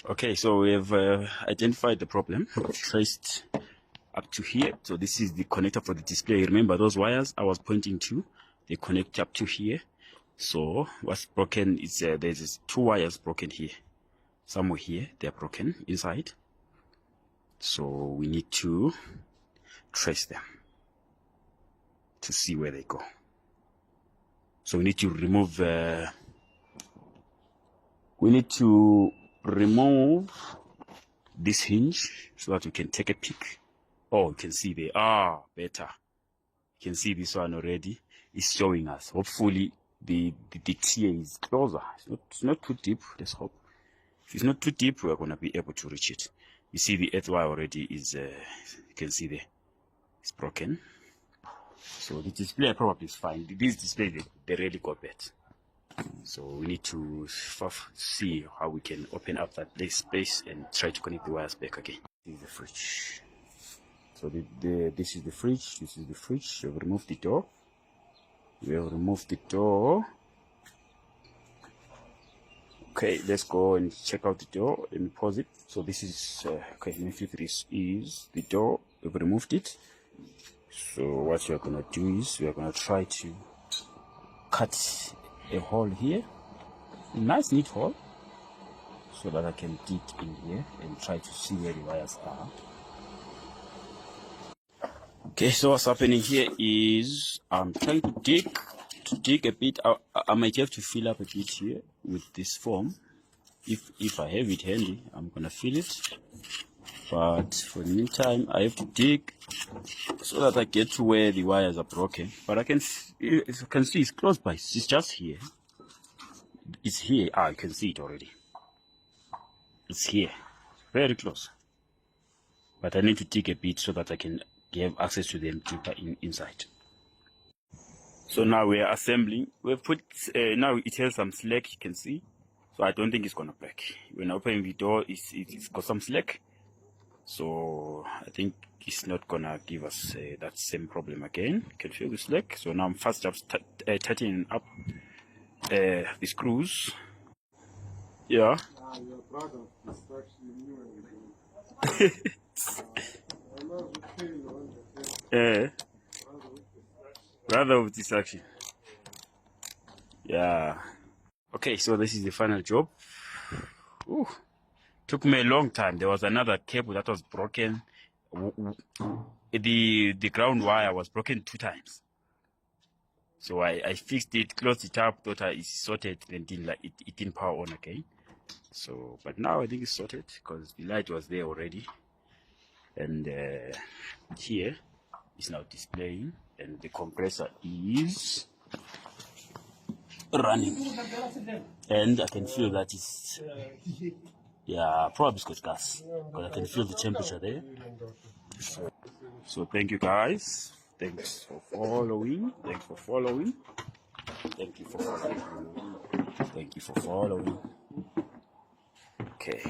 Okay, so we have identified the problem, traced up to here. So this is the connector for the display. Remember those wires I was pointing to, they connect up to here. So what's broken is there's two wires broken here, somewhere here they're broken inside, so we need to trace them to see where they go. So we need to remove this hinge so that we can take a peek. Oh, you can see there. Better. You can see this one already is showing us. Hopefully the tear is closer. It's not too deep. Let's hope. If it's not too deep, we're gonna be able to reach it. You see the earth wire already is. You can see there. It's broken. So the display probably is fine. This display they really got bad. So we need to see how we can open up that space and try to connect the wires back again. This is the fridge. So this is the fridge. This is the fridge. We have removed the door. We have removed the door. Okay, let's go and check out the door. Let me pause it. So this is okay. This is the door. We've removed it. So what we're gonna do is we're gonna try to cut a hole here, a nice neat hole, so that I can dig in here and try to see where the wires are. Okay, so what's happening here is I'm trying to dig a bit. I might have to fill up a bit here with this foam. If I have it handy, I'm gonna fill it. But for the meantime, I have to dig so that I get to where the wires are broken. But as you can see, it's close by. It's just here. It's here. You can see it already. It's here, very close. But I need to dig a bit so that I can have access to them deeper inside. So now we are assembling. We've put now it has some slack. You can see. So I don't think it's gonna break. When opening the door, it's got some slack. So I think it's not gonna give us that same problem again. You can feel the slack. So now I'm first just tightening up the screws. Yeah. Your brother is actually new and Rather with distraction. Yeah. Okay, so this is the final job. Ooh. Took me a long time. There was another cable that was broken. The ground wire was broken 2 times. So I fixed it, closed it up, thought it's sorted, then it didn't power on again. So, but now I think it's sorted because the light was there already, and here is now displaying, and the compressor is running, and I can feel that it's probably it's got gas, because I can feel the temperature there. So thank you guys. Thanks for following. Thanks for following. Thank you for following. Thank you for following. Okay.